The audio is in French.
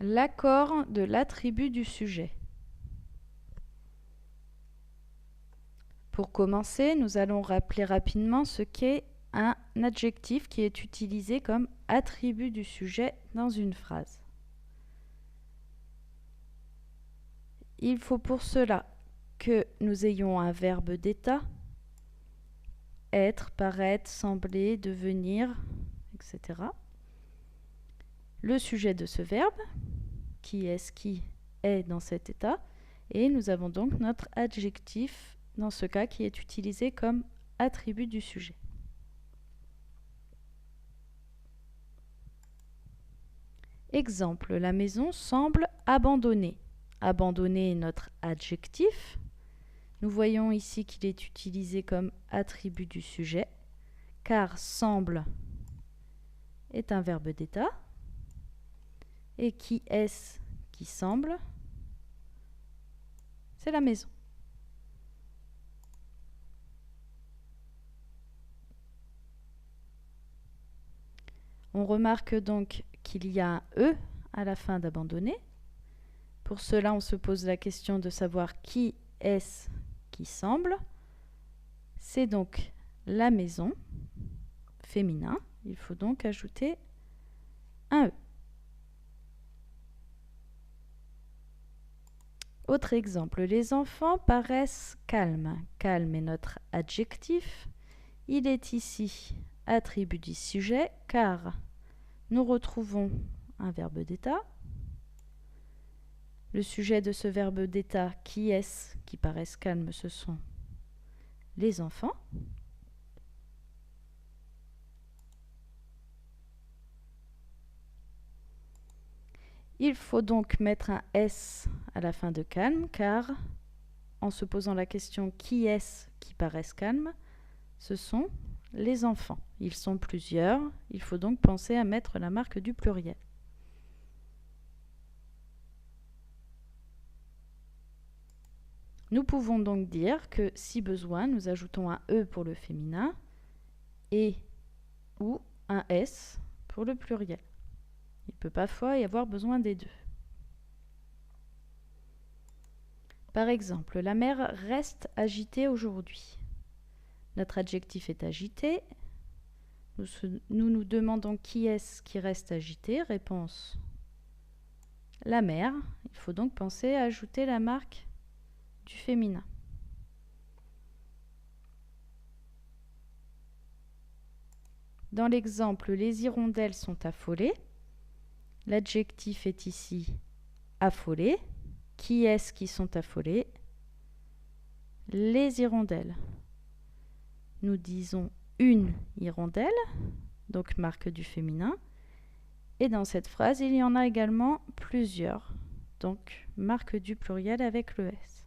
L'accord de l'attribut du sujet. Pour commencer, nous allons rappeler rapidement ce qu'est un adjectif qui est utilisé comme attribut du sujet dans une phrase. Il faut pour cela que nous ayons un verbe d'état, être, paraître, sembler, devenir, etc. Le sujet de ce verbe, qui est-ce qui est dans cet état, et nous avons donc notre adjectif dans ce cas qui est utilisé comme attribut du sujet. Exemple, la maison semble abandonnée. Abandonner est notre adjectif. Nous voyons ici qu'il est utilisé comme attribut du sujet, car semble est un verbe d'état. Et qui est-ce qui semble? C'est la maison. On remarque donc qu'il y a un « e » à la fin d'abandonner. Pour cela, on se pose la question de savoir qui est-ce qui semble. C'est donc la maison, féminin. Il faut donc ajouter un « e ». Autre exemple, les enfants paraissent calmes. Calme est notre adjectif. Il est ici attribut du sujet car nous retrouvons un verbe d'état. Le sujet de ce verbe d'état, qui est-ce qui paraissent calmes? Ce sont les enfants. Il faut donc mettre un S à la fin de calme, car en se posant la question qui est-ce qui paraissent calmes, ce sont les enfants. Ils sont plusieurs, il faut donc penser à mettre la marque du pluriel. Nous pouvons donc dire que si besoin, nous ajoutons un E pour le féminin et ou un S pour le pluriel. Il peut parfois y avoir besoin des deux. Par exemple, la mer reste agitée aujourd'hui. Notre adjectif est agité. Nous nous demandons qui est-ce qui reste agité. Réponse, la mer. Il faut donc penser à ajouter la marque du féminin. Dans l'exemple, les hirondelles sont affolées. L'adjectif est ici affolé. Qui est-ce qui sont affolés? Les hirondelles. Nous disons une hirondelle, donc marque du féminin. Et dans cette phrase, il y en a également plusieurs, donc marque du pluriel avec le S.